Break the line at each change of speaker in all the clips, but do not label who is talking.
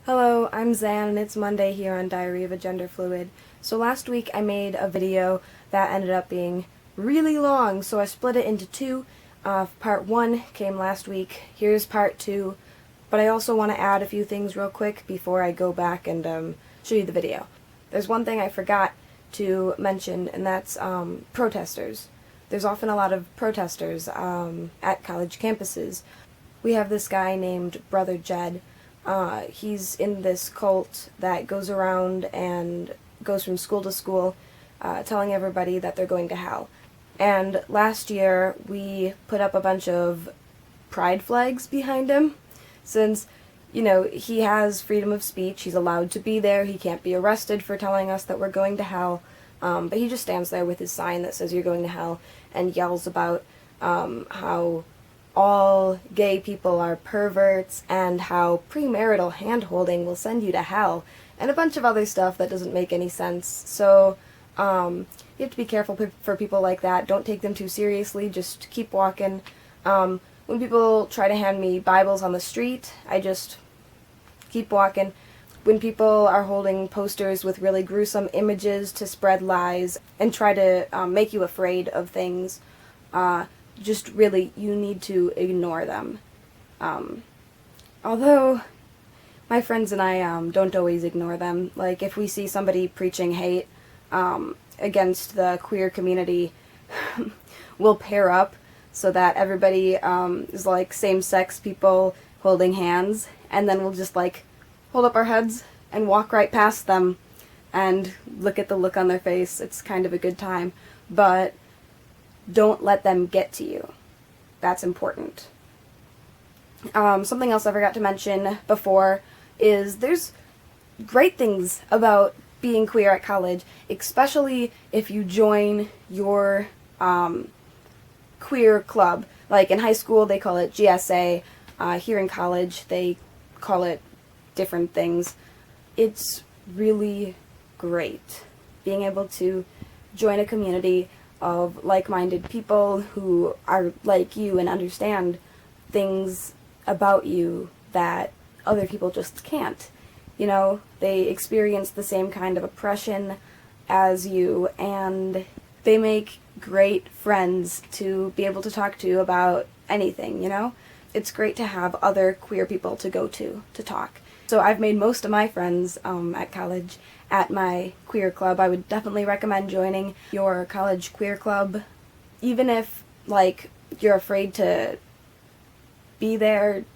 Hello, I'm Zan, and it's Monday here on Diary of a Gender Fluid. So last week I made a video that ended up being really long, so I split it into two. Part 1 came last week, here's part 2, but I also want to add a few things real quick before I go back and show you the video. There's one thing I forgot to mention, and that's protesters. There's often a lot of protesters at college campuses. We have this guy named Brother Jed. He's in this cult that goes around and goes from school to school telling everybody that they're going to hell. And last year we put up a bunch of pride flags behind him since, he has freedom of speech. He's allowed to be there. He can't be arrested for telling us that we're going to hell. But he just stands there with his sign that says you're going to hell and yells about how all gay people are perverts and how premarital hand-holding will send you to hell and a bunch of other stuff that doesn't make any sense. So you have to be careful for people like that. Don't take them too seriously. Just keep walking. When people try to hand me Bibles on the street, I just keep walking. When people are holding posters with really gruesome images to spread lies and try to make you afraid of things, just really, you need to ignore them. Although my friends and I don't always ignore them. Like, if we see somebody preaching hate against the queer community, we'll pair up so that everybody is like same-sex people holding hands, and then we'll just like hold up our heads and walk right past them and look at the look on their face. It's kind of a good time, but don't let them get to you. That's important. Something else I forgot to mention before is there's great things about being queer at college, especially if you join your queer club. Like in high school they call it GSA, here in college they call it different things. It's really great being able to join a community of like-minded people who are like you and understand things about you that other people just can't. They experience the same kind of oppression as you, and they make great friends to be able to talk to about anything, It's great to have other queer people to go to talk. So I've made most of my friends at college at my queer club. I would definitely recommend joining your college queer club, even if, you're afraid to be there.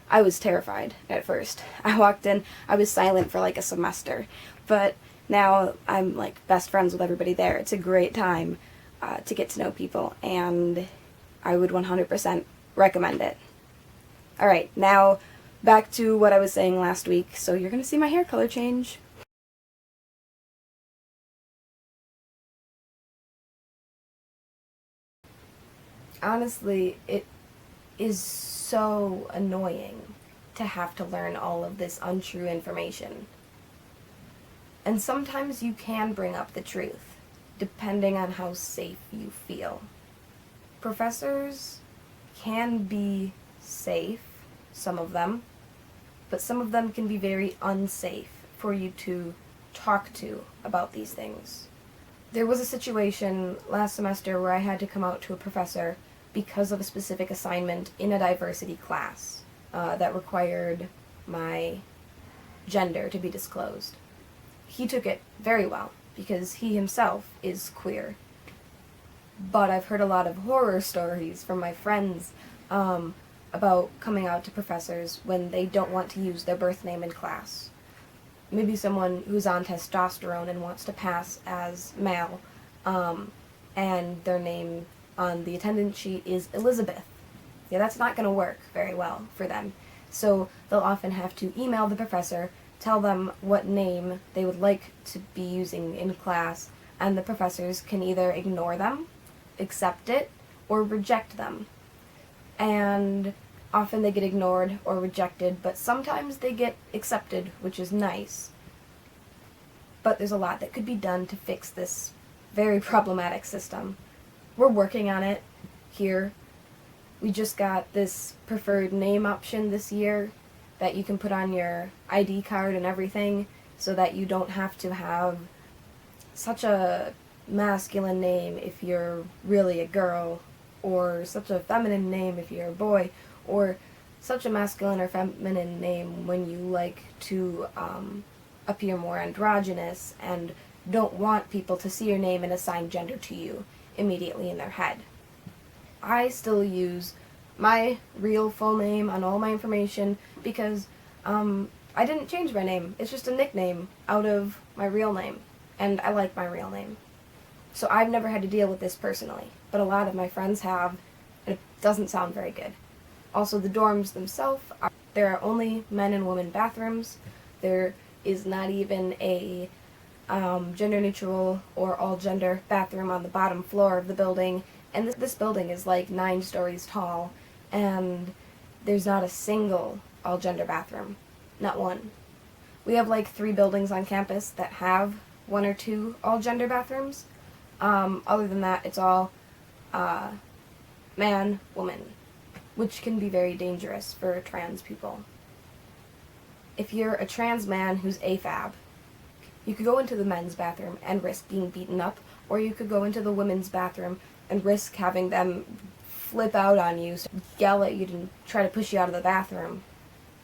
I was terrified at first. I walked in, I was silent for a semester, but now I'm best friends with everybody there. It's a great time to get to know people, and I would 100% recommend it. Alright, now back to what I was saying last week. So you're going to see my hair color change. Honestly, it is so annoying to have to learn all of this untrue information. And sometimes you can bring up the truth, depending on how safe you feel. Professors can be safe, some of them, but some of them can be very unsafe for you to talk to about these things. There was a situation last semester where I had to come out to a professor because of a specific assignment in a diversity class that required my gender to be disclosed. He took it very well because he himself is queer. But I've heard a lot of horror stories from my friends about coming out to professors when they don't want to use their birth name in class. Maybe someone who's on testosterone and wants to pass as male, and their name on the attendance sheet is Elizabeth. Yeah, that's not going to work very well for them. So they'll often have to email the professor, tell them what name they would like to be using in class, and the professors can either ignore them, accept it, or reject them. And often they get ignored or rejected, but sometimes they get accepted, which is nice. But there's a lot that could be done to fix this very problematic system. We're working on it here. We just got this preferred name option this year, that you can put on your ID card and everything, so that you don't have to have such a masculine name if you're really a girl, or such a feminine name if you're a boy, or such a masculine or feminine name when you like to appear more androgynous and don't want people to see your name and assign gender to you immediately in their head. I still use my real full name on all my information because I didn't change my name. It's just a nickname out of my real name, and I like my real name. So I've never had to deal with this personally, but a lot of my friends have, and it doesn't sound very good. Also, the dorms themselves, there are only men and women bathrooms. There is not even a gender-neutral or all-gender bathroom on the bottom floor of the building, and this building is like 9 stories tall, and there's not a single all-gender bathroom. Not one. We have like 3 buildings on campus that have 1 or 2 all-gender bathrooms. Other than that, it's all man, woman, which can be very dangerous for trans people. If you're a trans man who's AFAB, you could go into the men's bathroom and risk being beaten up, or you could go into the women's bathroom and risk having them flip out on you, yell at you, and try to push you out of the bathroom.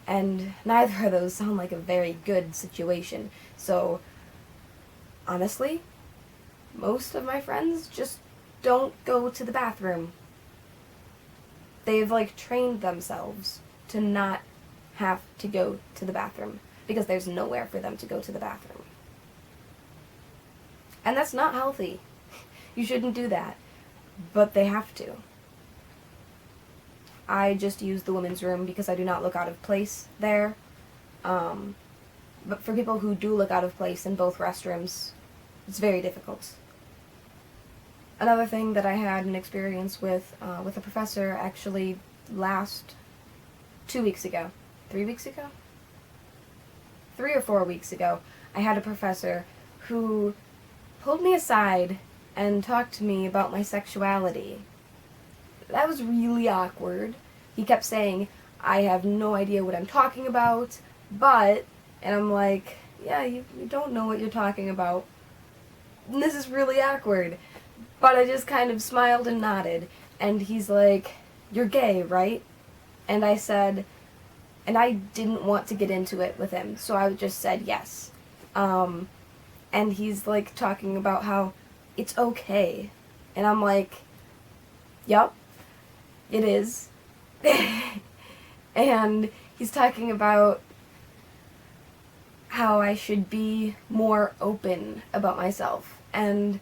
And neither of those sound like a very good situation. So, honestly, most of my friends just don't go to the bathroom. They've like trained themselves to not have to go to the bathroom because there's nowhere for them to go to the bathroom. And that's not healthy. You shouldn't do that. But they have to. I just use the women's room because I do not look out of place there. But for people who do look out of place in both restrooms, it's very difficult. Another thing that I had an experience with a professor actually last 2 weeks ago. 3 weeks ago? 3 or 4 weeks ago, I had a professor who pulled me aside and talked to me about my sexuality. That was really awkward. He kept saying, I have no idea what I'm talking about, but, and I'm like, yeah, you don't know what you're talking about. And this is really awkward. But I just kind of smiled and nodded, and he's like, you're gay, right? And I said, and I didn't want to get into it with him, so I just said yes. And he's like talking about how it's okay. And I'm like, yup, it is. And he's talking about how I should be more open about myself. And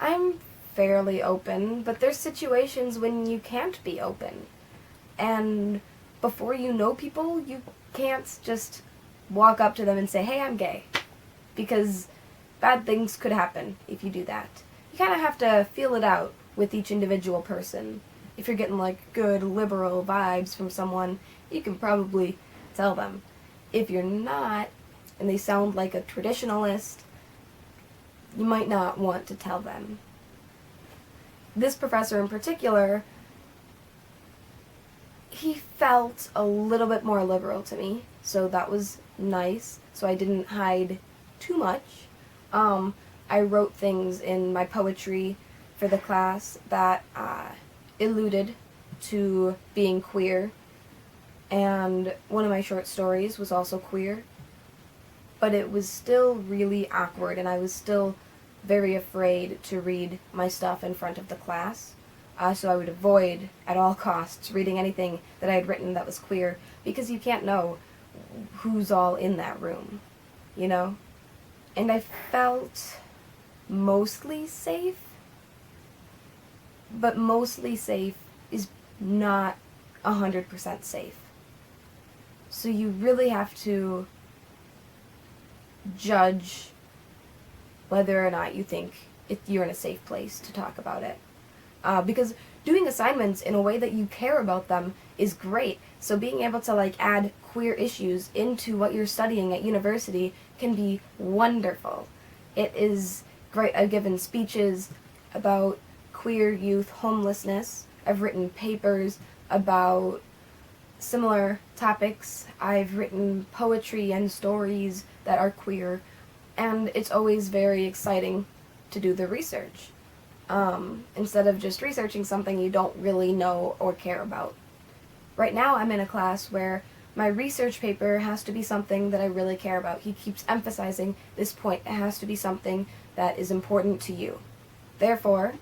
I'm fairly open, but there's situations when you can't be open. And before you know people, you can't just walk up to them and say, hey, I'm gay. Because bad things could happen if you do that. You kind of have to feel it out with each individual person. If you're getting like good liberal vibes from someone, you can probably tell them. If you're not, and they sound like a traditionalist, you might not want to tell them. This professor in particular, he felt a little bit more liberal to me, so that was nice, so I didn't hide too much. I wrote things in my poetry for the class that alluded to being queer, and one of my short stories was also queer, but it was still really awkward, and I was still very afraid to read my stuff in front of the class, so I would avoid at all costs reading anything that I had written that was queer, because you can't know who's all in that room, you know? And I felt mostly safe, but mostly safe is not 100% safe. So you really have to judge whether or not you think you're in a safe place to talk about it. Because doing assignments in a way that you care about them is great. So being able to like add queer issues into what you're studying at university can be wonderful. It is great. I've given speeches about queer youth homelessness. I've written papers about similar topics. I've written poetry and stories that are queer, and it's always very exciting to do the research, instead of just researching something you don't really know or care about. Right now I'm in a class where my research paper has to be something that I really care about. He keeps emphasizing this point. It has to be something that is important to you. Therefore,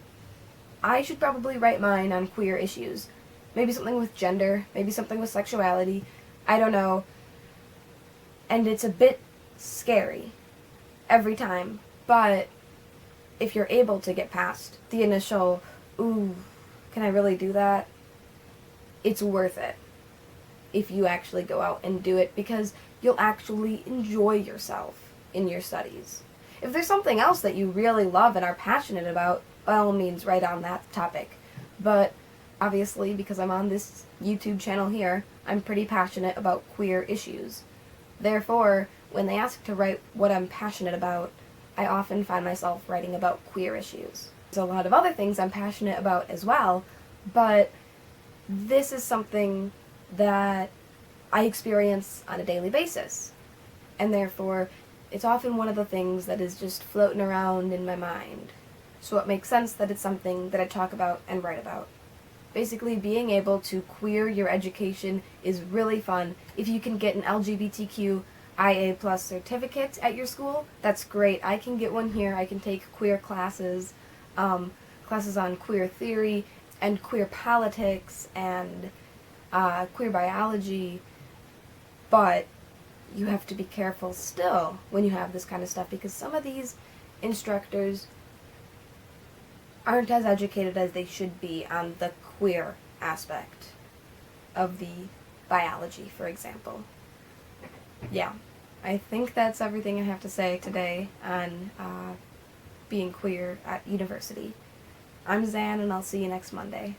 I should probably write mine on queer issues. Maybe something with gender, maybe something with sexuality, I don't know. And it's a bit scary every time, but if you're able to get past the initial, ooh, can I really do that? It's worth it if you actually go out and do it, because you'll actually enjoy yourself in your studies. If there's something else that you really love and are passionate about, by all means, write on that topic. But obviously, because I'm on this YouTube channel here, I'm pretty passionate about queer issues. Therefore, when they ask to write what I'm passionate about, I often find myself writing about queer issues. There's a lot of other things I'm passionate about as well, but this is something that I experience on a daily basis, and therefore it's often one of the things that is just floating around in my mind. So it makes sense that it's something that I talk about and write about. Basically, being able to queer your education is really fun. If you can get an LGBTQIA+ certificate at your school, that's great. I can get one here. I can take queer classes, classes on queer theory and queer politics and queer biology, but you have to be careful still when you have this kind of stuff, because some of these instructors aren't as educated as they should be on the queer aspect of the biology, for example. Yeah, I think that's everything I have to say today on being queer at university. I'm Zan, and I'll see you next Monday.